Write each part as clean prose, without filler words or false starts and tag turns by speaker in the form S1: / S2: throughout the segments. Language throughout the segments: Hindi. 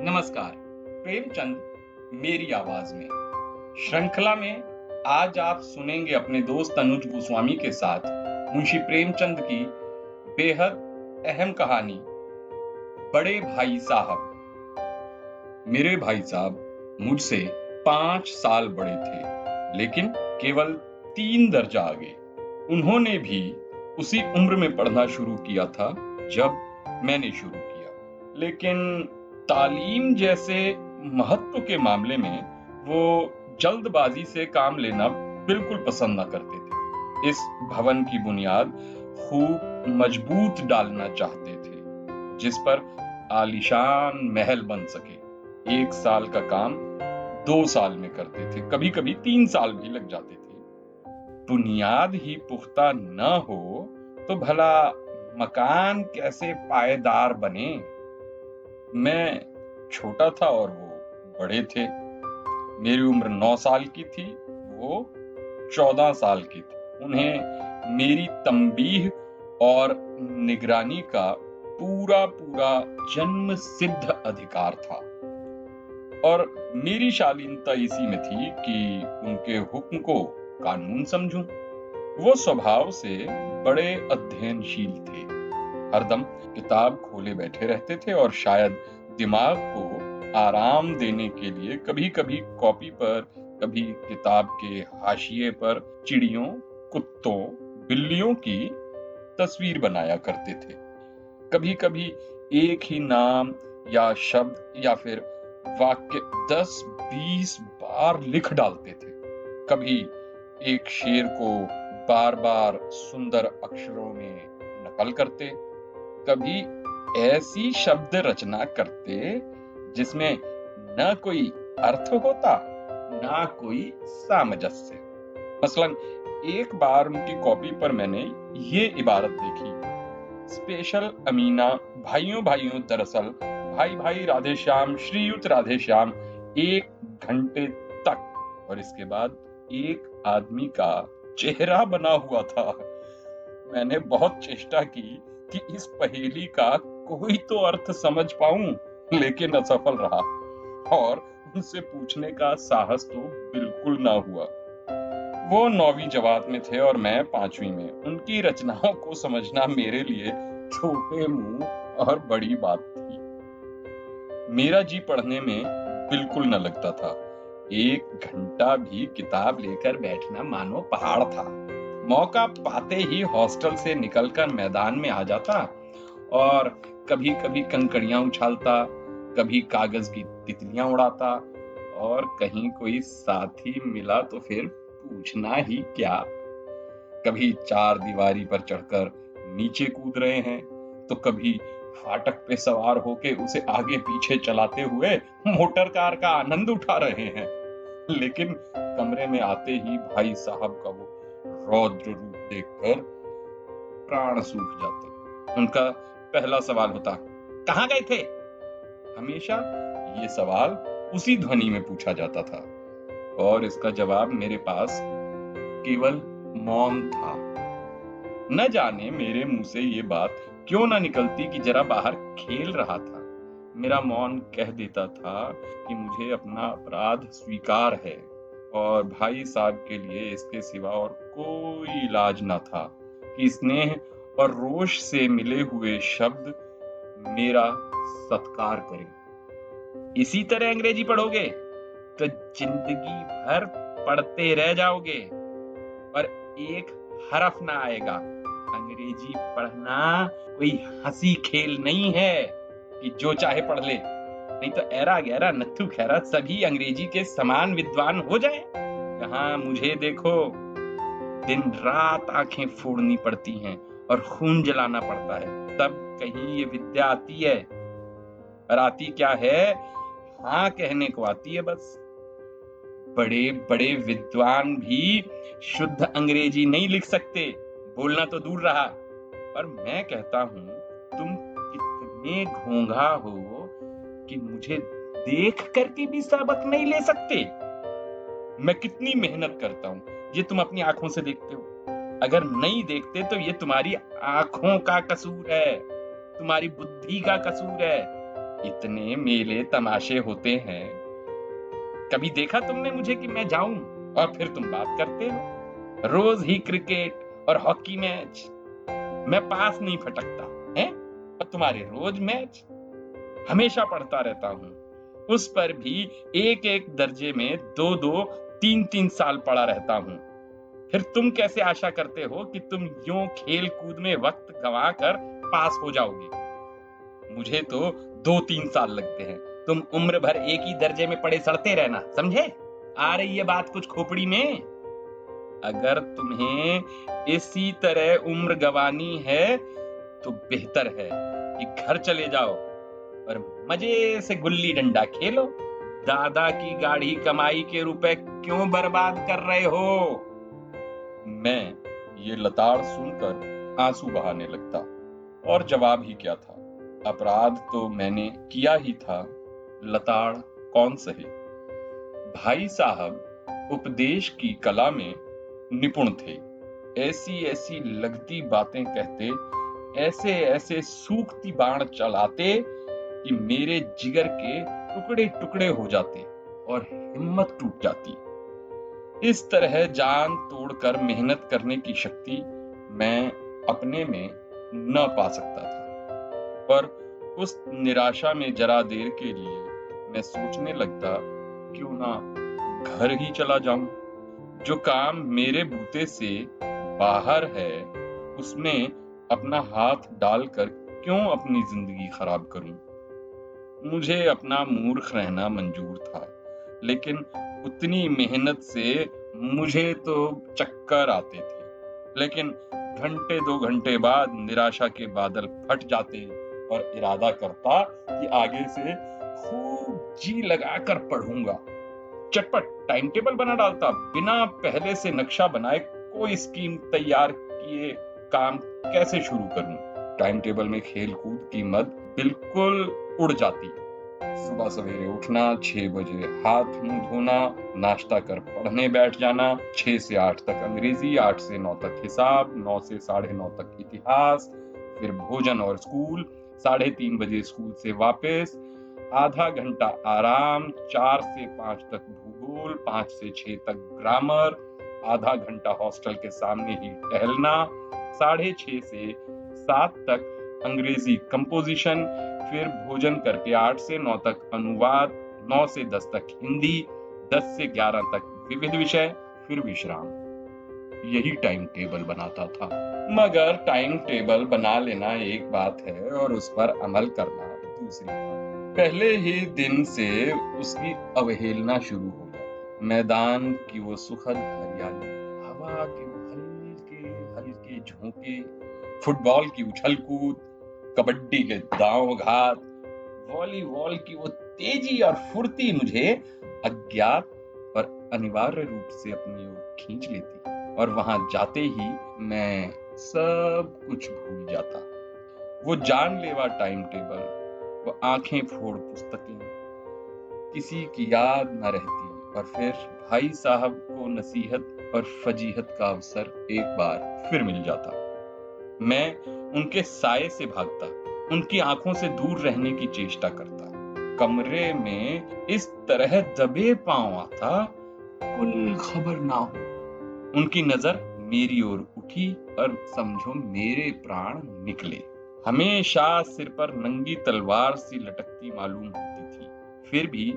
S1: नमस्कार। प्रेमचंद मेरी आवाज में श्रृंखला में आज आप सुनेंगे अपने दोस्त अनुज गोस्वामी के साथ मुंशी प्रेमचंद की बेहद अहम कहानी बड़े भाई साहब। मेरे भाई साहब मुझसे 5 साल बड़े थे, लेकिन केवल 3 दर्जा आगे। उन्होंने भी उसी उम्र में पढ़ना शुरू किया था जब मैंने शुरू किया, लेकिन तालीम जैसे महत्व के मामले में वो जल्दबाजी से काम लेना बिल्कुल पसंद न करते थे। इस भवन की बुनियाद खूब मजबूत डालना चाहते थे, जिस पर आलीशान महल बन सके। 1 साल का काम 2 साल में करते थे, कभी कभी 3 साल भी लग जाते थे। बुनियाद ही पुख्ता न हो तो भला मकान कैसे पायेदार बने। मैं छोटा था और वो बड़े थे। मेरी उम्र 9 साल की थी, वो 14 साल की थी। उन्हें मेरी तंबीह और निगरानी का पूरा पूरा जन्म सिद्ध अधिकार था, और मेरी शालीनता इसी में थी कि उनके हुक्म को कानून समझूं। वो स्वभाव से बड़े अध्ययनशील थे, हरदम किताब खोले बैठे रहते थे और शायद दिमाग को आराम देने के लिए कभी कभी कॉपी पर, कभी किताब के हाशिए पर चिड़ियों, कुत्तों, बिल्लियों की तस्वीर बनाया करते थे। कभी कभी एक ही नाम या शब्द या फिर वाक्य 10-20 बार लिख डालते थे। कभी एक शेर को बार बार सुंदर अक्षरों में नकल करते, कभी ऐसी शब्द रचना करते जिसमें न कोई अर्थ होता, ना कोई सामंजस्य। मसलन एक बार उनकी कॉपी पर मैंने ये इबारत देखी, स्पेशल अमीना, भाइयों भाइयों दरअसल, भाई भाई राधे श्याम, श्रीयुत राधे श्याम, 1 घंटे तक। और इसके बाद एक आदमी का चेहरा बना हुआ था। मैंने बहुत चेष्टा की कि इस पहेली का कोई तो अर्थ समझ पाऊं, लेकिन असफल रहा और उनसे पूछने का साहस तो बिल्कुल ना हुआ। वो 9वीं जमात में थे और मैं 5वीं में। उनकी रचनाओं को समझना मेरे लिए छोटे मुंह और बड़ी बात थी। मेरा जी पढ़ने में बिल्कुल न लगता था। 1 घंटा भी किताब लेकर बैठना मानो पहाड़ था। मौका पाते ही हॉस्टल से निकलकर मैदान में आ जाता और कभी कभी कंकड़ियां उछालता, कभी कागज की तितलियां उड़ाता, और कहीं कोई साथी मिला तो फिर पूछना ही क्या। कभी 4 दीवारी पर चढ़कर नीचे कूद रहे हैं, तो कभी फाटक पे सवार होके उसे आगे पीछे चलाते हुए मोटर कार का आनंद उठा रहे हैं। लेकिन कमरे में आते ही भाई साहब का वो रौद्र रूप देखकर प्राण सूख जाते। उनका पहला सवाल होता, कहाँ गए थे? हमेशा ये सवाल उसी ध्वनि में पूछा जाता था और इसका जवाब मेरे पास केवल मौन था। न जाने मेरे मुंह से ये बात क्यों ना निकलती कि जरा बाहर खेल रहा था। मेरा मौन कह देता था कि मुझे अपना अपराध स्वीकार है और भाई साहब के लिए इसके सिवा और कोई इलाज न था कि स्नेह और रोष से मिले हुए शब्द मेरा सत्कार करें। इसी तरह अंग्रेजी पढ़ोगे तो जिंदगी भर पढ़ते रह जाओगे और एक हरफ ना आएगा। अंग्रेजी पढ़ना कोई हंसी खेल नहीं है कि जो चाहे पढ़ ले, नहीं तो ऐरा गैरा नत्थु खैरा सभी अंग्रेजी के समान विद्वान हो जाए। यहाँ मुझे देखो, दिन रात आंखें फोड़नी पड़ती हैं और खून जलाना पड़ता है, तब कहीं ये विद्या आती है। और आती क्या है? हाँ कहने को आती है बस। बड़े बड़े विद्वान भी शुद्ध अंग्रेजी नहीं लिख सकते, बोलना तो दूर रहा। और मैं कहता हूं, तुम कितने घोंघा हो कि मुझे देख करके भी सबक नहीं ले सकते। मैं कितनी मेहनत करता हूं, ये तुम अपनी आंखों से देखते हो। अगर नहीं देखते तो ये तुम्हारी आंखों का कसूर है, तुम्हारी बुद्धि का कसूर है। इतने मेले तमाशे होते हैं, कभी देखा तुमने मुझे कि मैं जाऊं और फिर तुम बात करते हो? रोज ही क्रिकेट और हॉकी मैच, मैं पास नहीं फटकता है, और तुम्हारे रोज मैच हमेशा पढ़ता रहता हूं, उस पर भी एक एक दर्जे में 2-2 3-3 साल पढ़ा रहता हूं। फिर तुम कैसे आशा करते हो कि तुम यूं खेल कूद में वक्त गंवा कर पास हो जाओगे? मुझे तो 2-3 साल लगते हैं, तुम उम्र भर एक ही दर्जे में पड़े सड़ते रहना, समझे? आ रही है बात कुछ खोपड़ी में? अगर तुम्हें इसी तरह उम्र गंवानी है तो बेहतर है कि घर चले जाओ और मजे से गुल्ली डंडा खेलो। दादा की गाढ़ी कमाई के रुपए क्यों बर्बाद कर रहे हो? मैं ये लताड़ सुनकर आंसू बहाने लगता, और जवाब ही क्या था, अपराध तो मैंने किया ही था, लताड़ कौन सहे। भाई साहब उपदेश की कला में निपुण थे, ऐसी ऐसी लगती बातें कहते, ऐसे ऐसे सूखती बाण चलाते कि मेरे जिगर के टुकड़े टुकड़े हो जाते और हिम्मत टूट जाती। इस तरह जान तोड़कर मेहनत करने की शक्ति मैं अपने में न पा सकता था, पर उस निराशा में जरा देर के लिए मैं सोचने लगता, क्यों ना घर ही चला जाऊं। जो काम मेरे बूते से बाहर है उसमें अपना हाथ डालकर क्यों अपनी जिंदगी खराब करूं। मुझे अपना मूर्ख रहना मंजूर था, लेकिन उतनी मेहनत से मुझे तो चक्कर आते थे। लेकिन घंटे 2 घंटे बाद निराशा के बादल फट जाते और इरादा करता कि आगे से खूब जी लगाकर पढ़ूंगा। चटपट टाइम टेबल बना डालता, बिना पहले से नक्शा बनाए कोई स्कीम तैयार किए काम कैसे शुरू करूं। टाइम टेबल में खेल कूद की मद बिल्कुल उड़ जाती। सुबह सवेरे उठना, 6 बजे हाथ मुंह धोना, नाश्ता कर पढ़ने बैठ जाना, 6 से 8 तक अंग्रेजी, 8 से 9 तक हिसाब, 9 से 9:30 तक इतिहास, फिर भोजन और स्कूल, 3:30 बजे स्कूल से वापस, आधा घंटा आराम, 4 से 5 तक भूगोल, 5 से 6 तक ग्रामर, आधा घंटा हॉस्टल के सामने ही टहलना, 6:30 से 7 तक अंग्रेजी कंपोजिशन, फिर भोजन करके 8 से 9 तक अनुवाद, 9 से 10 तक हिंदी, 10 से 11 तक विविध विषय, फिर विश्राम। यही टाइम टेबल बनाता था। मगर टाइम टेबल बना लेना एक बात है और उस पर अमल करना दूसरी बात। पहले ही दिन से उसकी अवहेलना शुरू हो जाती। मैदान की वो सुखद हरियाली, हवा के वो हल्के हल्के झोंके, फुटबॉल की उछल कूद, कबड्डी के दांव घात, वॉलीबॉल की वो तेजी और फुर्ती मुझे अज्ञात और अनिवार्य रूप से अपनी ओर खींच लेती, और वहां जाते ही मैं सब कुछ भूल जाता। वो जानलेवा टाइम टेबल, वो आंखें फोड़ पुस्तकें, किसी की याद न रहती, और फिर भाई साहब को नसीहत और फजीहत का अवसर एक बार फिर मिल जाता। मैं उनके साये से भागता, उनकी आंखों से दूर रहने की चेष्टा करता, कमरे में इस तरह दबे पांव आता कुल खबर ना हो। उनकी नजर मेरी ओर उठी और समझो मेरे प्राण निकले। हमेशा सिर पर नंगी तलवार सी लटकती मालूम होती थी, फिर भी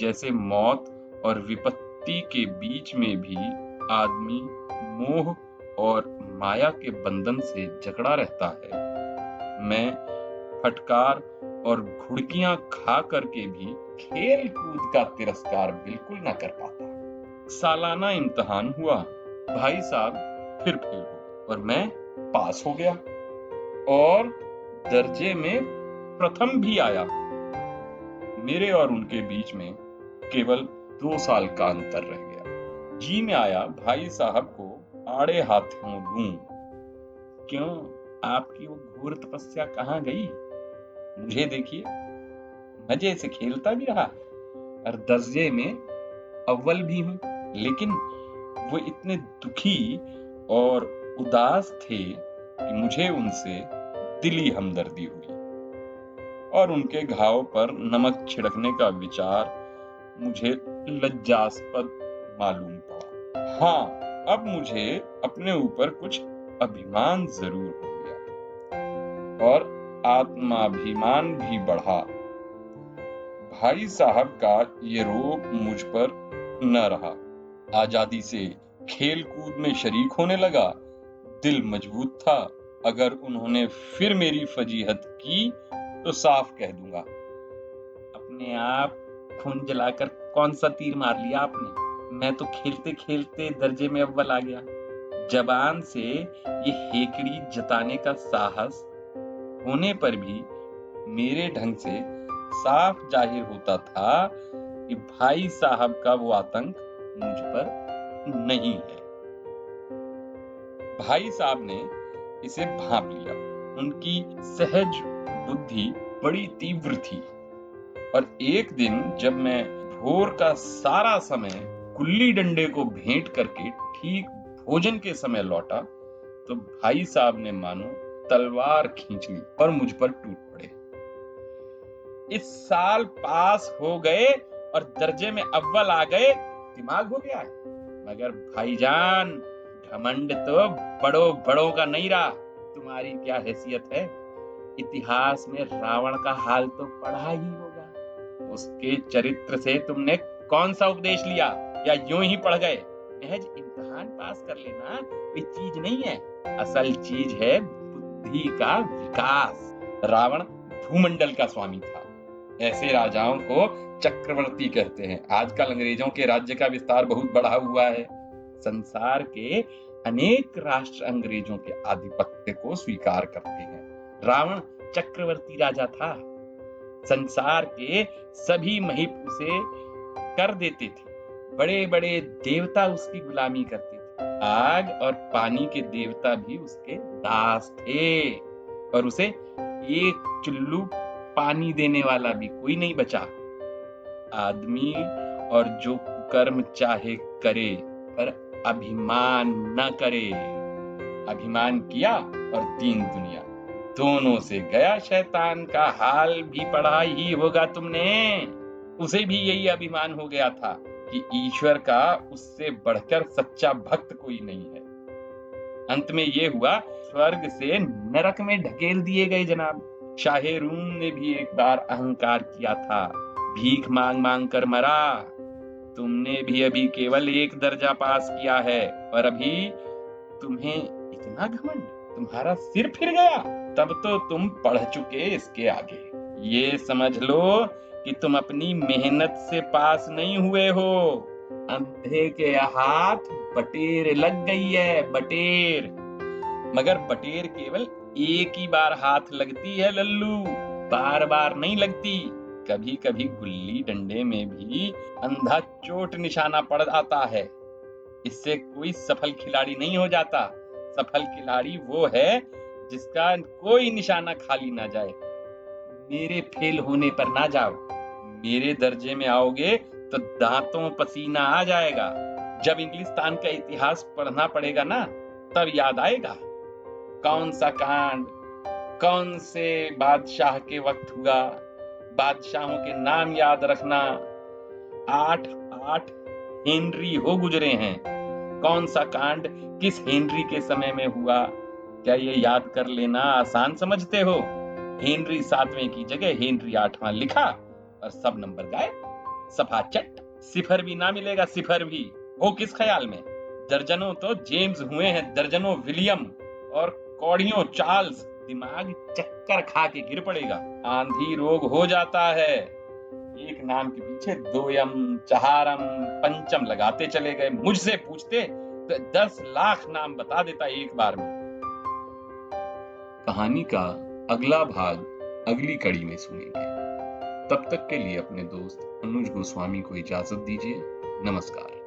S1: जैसे मौत और विपत्ति के बीच में भी आदमी मोह और माया के बंधन से जकड़ा रहता है। मैं फटकार और घुड़कियां खा करके भी खेल कूद का तिरस्कार बिल्कुल न कर पाता। सालाना इम्तिहान हुआ, भाई साहब फिर फेल हो और मैं पास हो गया और दर्जे में प्रथम भी आया। मेरे और उनके बीच में केवल 2 साल का अंतर रह गया। जी में आया भाई साहब को आड़े हाथों लूं। क्यों, आपकी वो घोर तपस्या कहाँ गई? मुझे देखिए, मजे से खेलता भी रहा और दर्जे में अव्वल भी हूं, लेकिन वो इतने दुखी और उदास थे कि मुझे उनसे दिली हमदर्दी हुई। और उनके घाव पर नमक छिड़कने का विचार मुझे लज्जास्पद मालूम पड़ा। हाँ, अब मुझे अपने ऊपर कुछ अभिमान जरूर हो गया और आत्माभिमान भी बढ़ा। भाई साहब का ये रोब मुझ पर न रहा। आजादी से खेल कूद में शरीक होने लगा। दिल मजबूत था। अगर उन्होंने फिर मेरी फजीहत की तो साफ कह दूंगा, अपने आप खून जलाकर कौन सा तीर मार लिया आपने? मैं तो खेलते खेलते दर्जे में अव्वल आ गया। जबान से ये हेकड़ी जताने का साहस होने पर भी मेरे ढंग से साफ जाहिर होता था कि भाई साहब का वो आतंक मुझ पर नहीं है। भाई साहब ने इसे भांप लिया। उनकी सहज बुद्धि बड़ी तीव्र थी और एक दिन जब मैं भोर का सारा समय गुल्ली डंडे को भेंट करके ठीक भोजन के समय लौटा तो भाई साहब ने मानो तलवार खींच ली और मुझ पर टूट पड़े। इस साल पास हो गए और दर्जे में अव्वल आ गए, दिमाग हो गया है। मगर भाईजान, घमंड तो बड़ों बड़ों का नहीं रहा। तुम्हारी क्या हैसियत है? इतिहास में रावण का हाल तो पढ़ा ही होगा। उसके चरित्र से तुमने कौन सा उपदेश लिया या यूं ही पढ़ गए? महज इम्तिहान पास कर लेना कोई चीज नहीं है। असल चीज है बुद्धि का विकास। रावण भूमंडल का स्वामी था। ऐसे राजाओं को चक्रवर्ती कहते हैं। आजकल अंग्रेजों के राज्य का विस्तार बहुत बढ़ा हुआ है। संसार के अनेक राष्ट्र अंग्रेजों के आधिपत्य को स्वीकार करते हैं। रावण चक्रवर्ती राजा था। संसार के सभी महीप उसे कर देते थे। बड़े बड़े देवता उसकी गुलामी करते थे। आग और पानी के देवता भी उसके दास थे और उसे एक चुल्लू पानी देने वाला भी कोई नहीं बचा। आदमी और जो कर्म चाहे करे पर अभिमान न करे। अभिमान किया और दीन दुनिया दोनों से गया। शैतान का हाल भी पढ़ा ही होगा तुमने। उसे भी यही अभिमान हो गया था कि ईश्वर का उससे बढ़कर सच्चा भक्त कोई नहीं है। अंत में ये हुआ, स्वर्ग से नरक में ढकेल दिए गए जनाब। शाहे रूम ने भी एक बार अहंकार किया था, भीख मांग मांग कर मरा। तुमने भी अभी केवल एक दर्जा पास किया है और अभी तुम्हें इतना घमंड, तुम्हारा सिर फिर गया। तब तो तुम पढ़ चुके इसके आगे। ये समझ लो कि तुम अपनी मेहनत से पास नहीं हुए हो। अंधे के हाथ बटेर लग गई है, बटेर। मगर बटेर केवल एक ही बार हाथ लगती है लल्लू, बार बार नहीं लगती। कभी कभी गुल्ली डंडे में भी अंधा चोट निशाना पड़ जाता है। इससे कोई सफल खिलाड़ी नहीं हो जाता। सफल खिलाड़ी वो है जिसका कोई निशाना खाली ना जाए। मेरे फेल होने पर ना जाओ। मेरे दर्जे में आओगे तो दांतों पसीना आ जाएगा। जब इंग्लिस्तान का इतिहास पढ़ना पड़ेगा ना, तब याद आएगा कौन सा कांड कौन से बादशाह के वक्त हुआ। बादशाहों के नाम याद रखना। 8 हेनरी हो गुजरे हैं। कौन सा कांड किस हेनरी के समय में हुआ, क्या ये याद कर लेना आसान समझते हो? हेनरी 7वें की जगह हेनरी 8वां लिखा और सब नंबर गायब। सफा चट। सिफर भी ना मिलेगा, सिफर भी हो किस ख्याल में? दर्जनों तो जेम्स हुए हैं, दर्जनों विलियम और कौड़ियों चार्ल्स। दिमाग चक्कर खा के गिर पड़ेगा। आंधी रोग हो जाता है। एक नाम के पीछे दोयम, चहारम, पंचम लगाते चले गए। मुझसे पूछते तो 10 लाख नाम बता देता एक बार में। कहानी का अगला भाग अगली कड़ी में सुनेंगे। तब तक के लिए अपने दोस्त अनुज गोस्वामी को इजाजत दीजिए। नमस्कार।